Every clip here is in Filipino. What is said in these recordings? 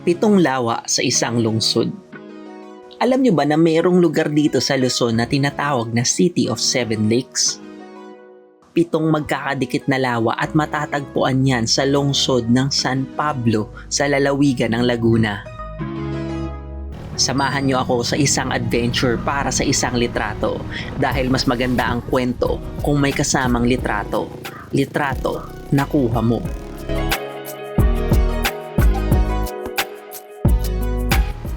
Pitong lawa sa isang lungsod. Alam nyo ba na mayroong lugar dito sa Luzon na tinatawag na City of Seven Lakes? 7 magkakadikit na lawa at matatagpuan yan sa lungsod ng San Pablo sa lalawigan ng Laguna. Samahan nyo ako sa isang adventure para sa isang litrato dahil mas maganda ang kwento kung may kasamang litrato. Litrato, nakuha mo.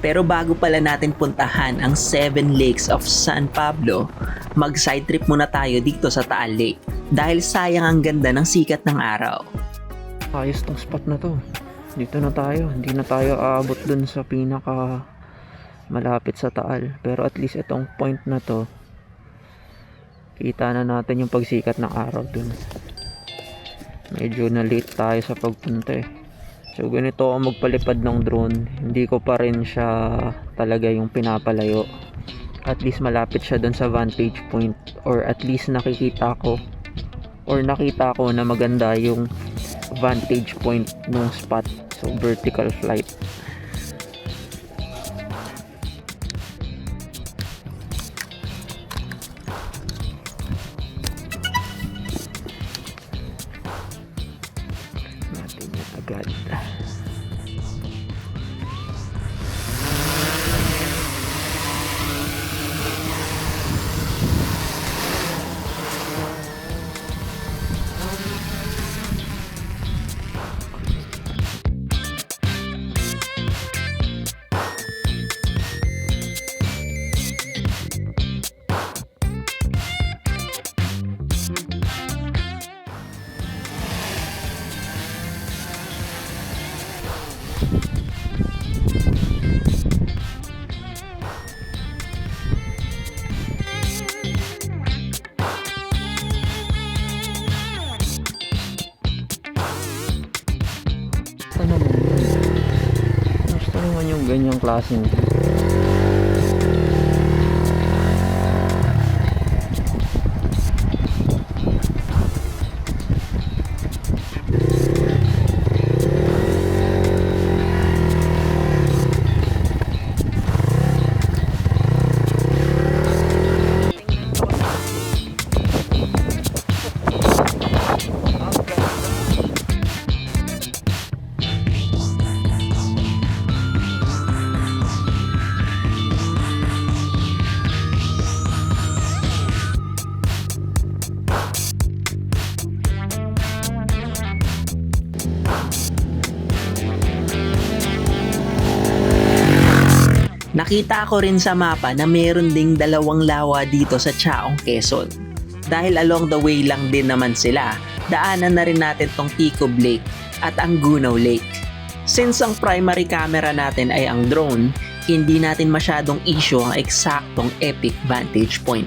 Pero bago pala natin puntahan ang 7 Lakes of San Pablo, mag-side trip muna tayo dito sa Taal Lake dahil sayang ang ganda ng sikat ng araw. Ayos tong spot na to. Dito na tayo. Hindi na tayo aabot dun sa pinaka malapit sa Taal. Pero at least itong point na to, kita na natin yung pagsikat ng araw dun. Medyo na late tayo sa pagpunta eh. So ganito ako magpalipad ng drone. Hindi ko pa rin siya talaga yung pinapalayo. At least malapit siya dun sa vantage point, or at least nakita ko na maganda yung vantage point ng spot. So vertical flight. Natin yan agad. Gusto naman yung ganyang klaseng Nakita ko rin sa mapa na meron ding 2 lawa dito sa Chaong, Quezon. Dahil along the way lang din naman sila, daanan na rin natin tong Ticob Lake at ang Gunaw Lake. Since ang primary camera natin ay ang drone, hindi natin masyadong issue ang eksaktong epic vantage point.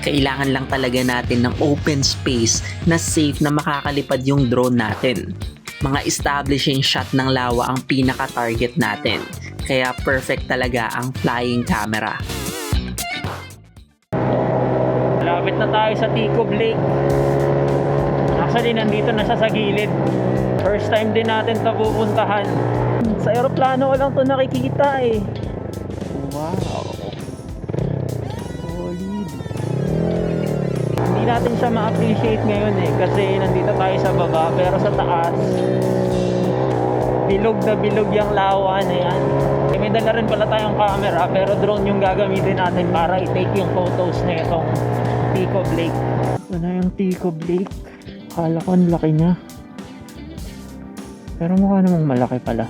Kailangan lang talaga natin ng open space na safe na makakalipad yung drone natin. Mga establishing shot ng lawa ang pinaka-target natin. Kaya perfect talaga ang flying camera. Malapit na tayo sa Ticob Lake. Actually, nandito na siya sa gilid. First time din natin ito pupuntahan. Sa aeroplano ko lang ito nakikita eh. Wow. Solid. Hindi natin siya ma-appreciate ngayon eh. Kasi nandito tayo sa baba. Pero sa taas, bilog na bilog yung lawa na yan. May dala rin pala tayong camera, pero drone yung gagamitin natin para i-take yung photos na itong Ticob Lake. Ito na yung Ticob Lake. Akala ko ang laki niya, pero mukha namang malaki pala.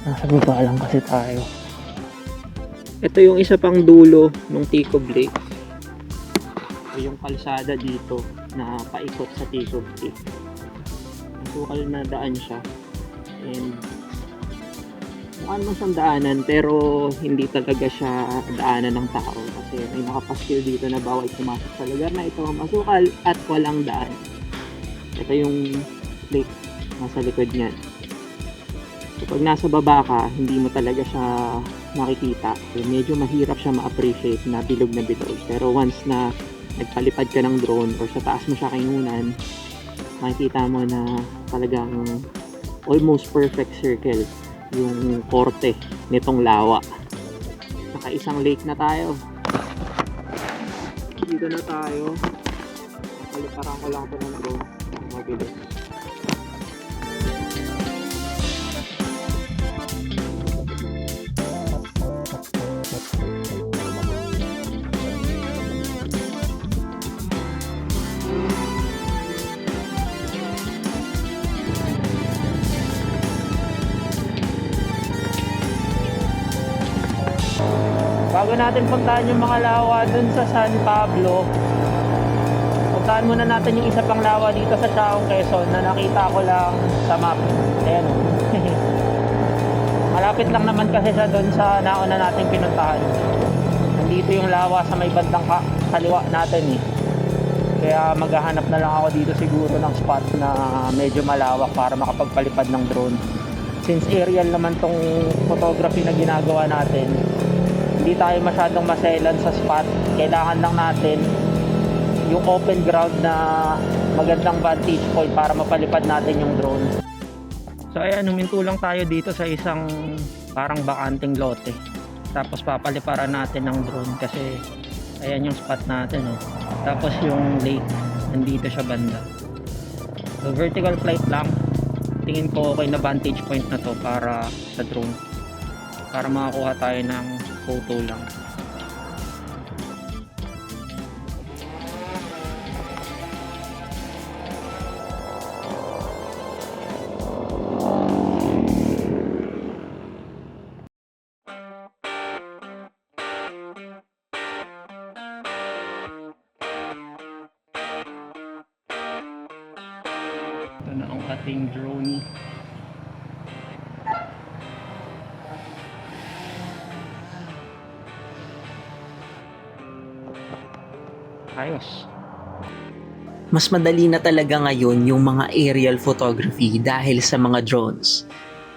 Nasa baba lang kasi tayo. Ito yung isa pang dulo ng Ticob Lake. Ito yung kalsada dito na paikot sa Ticob Lake. Masukal na daan siya. And mukha naman siyang daanan, pero hindi talaga siya daanan ng tao kasi may nakapaskil dito na bawal pumasok sa lugar na ito, masukal at walang daan. Ito yung lake nasa likod niyan. So pag nasa baba ka, hindi mo talaga siya makikita. So, medyo mahirap siya ma-appreciate na bilog. Pero once na nagpalipad ka ng drone or sa taas mo siya kainunan, makikita mo na talagang almost perfect circle yung korte nitong lawa. Naka-isang lake na tayo. Dito na tayo. Paliparan ko lang ito ng drone. Mabilis. Bago natin puntahan yung mga lawa dun sa San Pablo, puntahan muna natin yung isa pang lawa dito sa Chaong Quezon na nakita ko lang sa map. Ayan o. Malapit lang naman kasi siya dun sa nauna nating pinuntahan. Nandito yung lawa sa may bandang kaliwa natin eh. Kaya maghahanap na lang ako dito siguro ng spot na medyo malawak para makapagpalipad ng drone. Since aerial naman tong photography na ginagawa natin, hindi tayo masyadong maselan sa spot. Kailangan lang natin yung open ground na magandang vantage point para mapalipad natin yung drone. So ayan, huminto lang tayo dito sa isang parang bakanting lote. Tapos papaliparan natin ng drone kasi ayan yung spot natin eh. Tapos yung lake, nandito siya banda. So vertical flight lang. Tingin ko okay na vantage point na to para sa drone. Para makakuha tayo ng photo lang. Ito na ang ating drone. Ayos. Mas madali na talaga ngayon yung mga aerial photography dahil sa mga drones.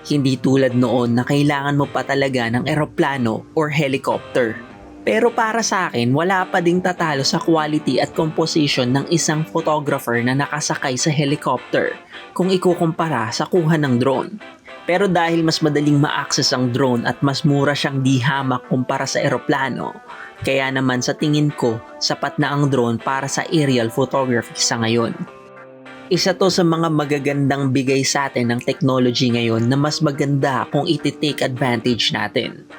Hindi tulad noon na kailangan mo pa talaga ng eroplano or helicopter. Pero para sa akin, wala pa ding tatalo sa quality at composition ng isang photographer na nakasakay sa helicopter kung ikukumpara sa kuha ng drone. Pero dahil mas madaling ma-access ang drone at mas mura siyang di hamak kumpara sa eroplano, kaya naman sa tingin ko, sapat na ang drone para sa aerial photography sa ngayon. Isa to sa mga magagandang bigay sa atin ng technology ngayon na mas maganda kung iti-take advantage natin.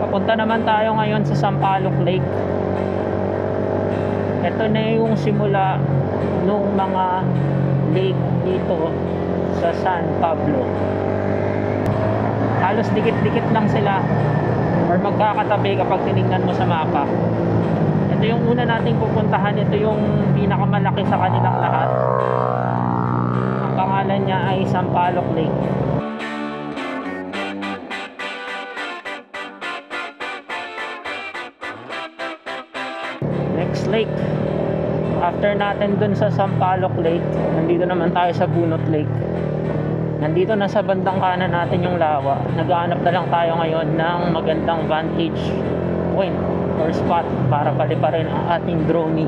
Papunta naman tayo ngayon sa Sampaloc Lake. Ito na yung simula nung mga lake dito sa San Pablo. Halos dikit-dikit lang sila or magkakatabi kapag tinignan mo sa mapa. Ito yung una nating pupuntahan. Ito yung pinakamalaki sa kanilang lahat. Ang pangalan niya ay Sampaloc Lake. Next lake. After natin dun sa Sampaloc Lake, nandito naman tayo sa Bunot Lake. Nandito na sa bandang kanan natin yung lawa. Naghahanap na lang tayo ngayon ng magandang vantage point or spot para paliparin ang ating drone.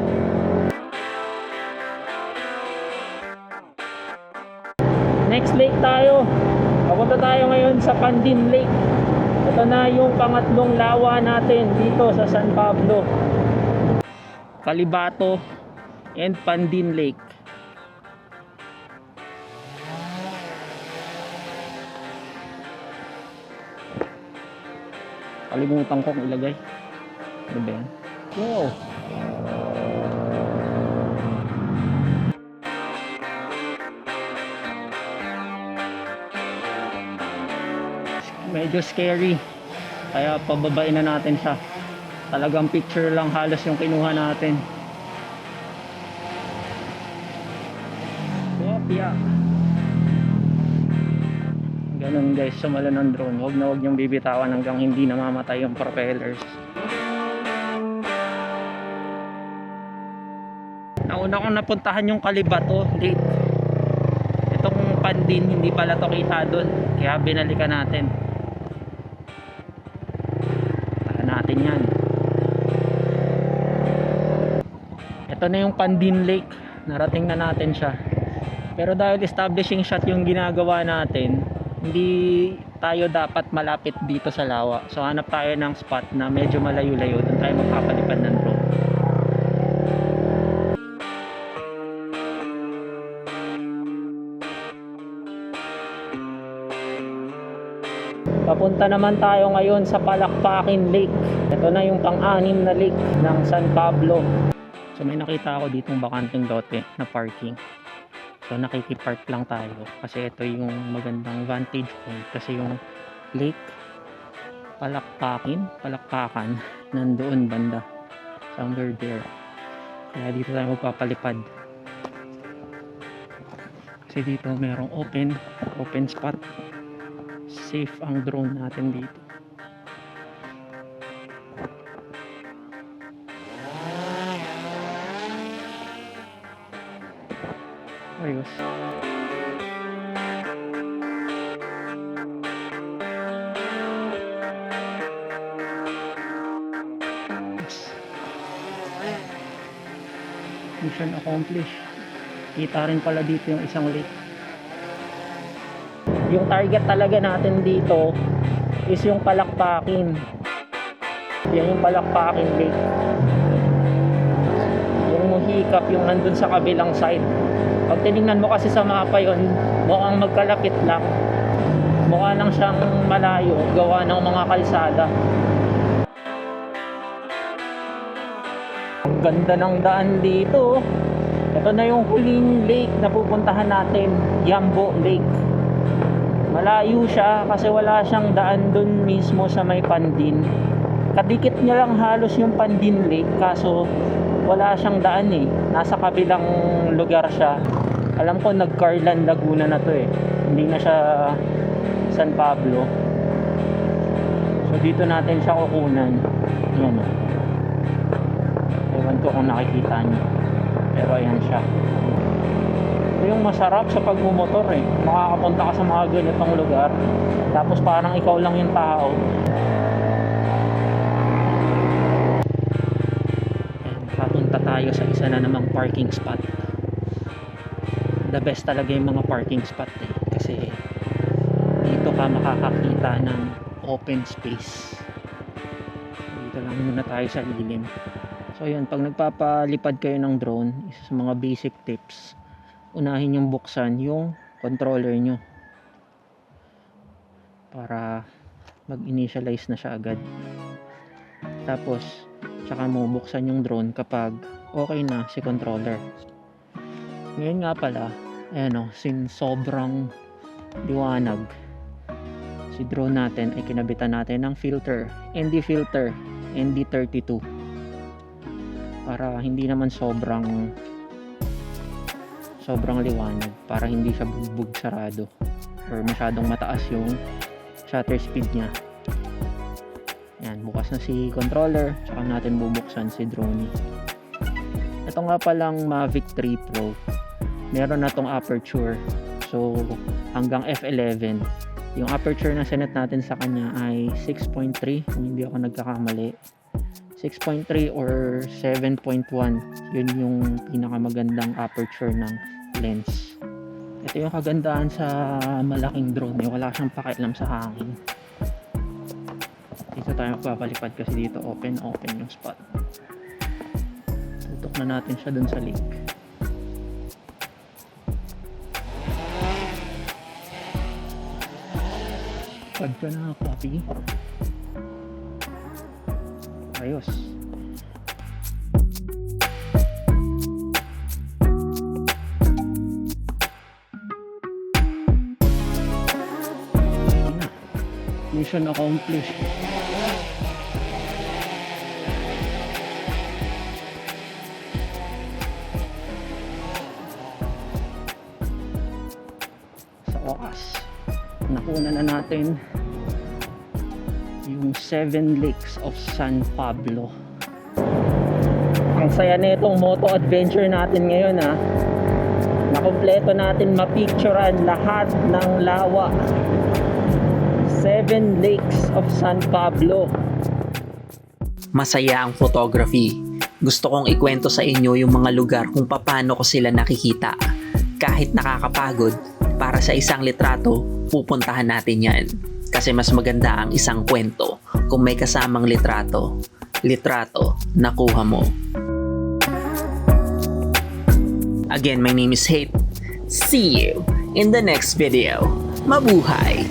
Next lake tayo. Papunta tayo ngayon sa Pandin Lake. Ito na yung pangatlong lawa natin dito sa San Pablo. Calibato and Pandin Lake. Kalimutan kong ilagay. Ano ba yan? Wow! Medyo scary. Kaya pababain na natin siya. Talagang picture lang halos yung kinuha natin. Kopya. Ganun guys, sumala ng drone. Huwag na huwag niyong bibitawan hanggang hindi namamatay yung propellers. Nauna kong napuntahan yung Calibato Lake. Itong Pandin, hindi pala to kita doon. Kaya binalikan natin. Natin yan. Ito na yung Pandin Lake. Narating na natin siya. Pero dahil establishing shot yung ginagawa natin, hindi tayo dapat malapit dito sa lawa. So hanap tayo ng spot na medyo malayo-layo, doon tayo magpapalipad ng drone. Papunta naman tayo ngayon sa Palakpakin Lake. Ito na yung pang-anim na lake ng San Pablo. So may nakita ako ditong bakanteng lote na parking. So nakikipark lang tayo kasi ito yung magandang vantage point kasi yung lake Palakpakan nandoon banda somewhere there. Kaya dito tayo magpapalipad. Kasi dito merong open spot. Safe ang drone natin dito. Ayos. Mission accomplished. Kita rin pala dito yung isang lake. Yung target talaga natin dito is yung Palakpakin. Yan yung Palakpakin Lake. Yung Muhikap yung nandun sa kabilang side. Pag tinignan mo kasi sa mapa yun, mukhang magkalapit lang. Mukha lang siyang malayo, gawa ng mga kalsada. Ang ganda ng daan dito. Ito na yung huling lake na pupuntahan natin, Yambo Lake. Malayo siya kasi wala siyang daan dun mismo sa may Pandin. Kadikit niya lang halos yung Pandin Lake kaso wala siyang daan eh. Nasa kabilang lugar siya. Alam ko nag-Carlan Laguna na to eh. Hindi na siya San Pablo. So dito natin siya kukunan. Ayan o. Ewan ko kung nakikita niyo. Pero ayan siya. Ito yung masarap sa pagmumotor eh. Makakapunta ka sa mga ganitong lugar. Tapos parang ikaw lang yung tao. Papunta tayo sa isa na namang parking spot. The best talaga yung mga parking spot eh. Kasi dito ka makakakita ng open space. Dito lang muna tayo sa lilim. So yun, pag nagpapalipad kayo ng drone, isa sa mga basic tips, unahin yung buksan yung controller nyo para mag-initialize na siya agad. Tapos tsaka mo buksan yung drone kapag okay na si controller. Ngayon nga pala, ayan o, since sobrang liwanag, si drone natin ay kinabitan natin ng filter, ND filter, ND32, para hindi naman sobrang liwanag, para hindi siya bugbog sarado or masyadong mataas yung shutter speed niya. Yan, bukas na si controller, tsaka natin bubuksan si drone. Ito nga palang Mavic 3 Pro, meron na tong aperture, so hanggang f11. Yung aperture na sinet natin sa kanya ay 6.3 kung hindi ako nagkakamali, 6.3 or 7.1. Yun yung pinakamagandang aperture ng lens. Ito yung kagandahan sa malaking drone eh, wala siyang pakialam sa hangin. Dito tayo magpapalipad kasi dito open yung spot. Tutok na natin siya dun sa lake. Pad ka na copy. Ayos. Mission accomplished. Sa oras, nakuna na natin yung 7 lakes of San Pablo. Ang saya na itong moto adventure natin ngayon ha. Nakompleto natin mapicturean lahat ng lawa. 7 lakes of San Pablo. Masaya ang photography. Gusto kong ikwento sa inyo yung mga lugar kung paano ko sila nakikita. Kahit nakakapagod, para sa isang litrato, pupuntahan natin yan. Kasi mas maganda ang isang kwento kung may kasamang litrato. Litrato na kuha mo. Again, my name is Hate. See you in the next video. Mabuhay!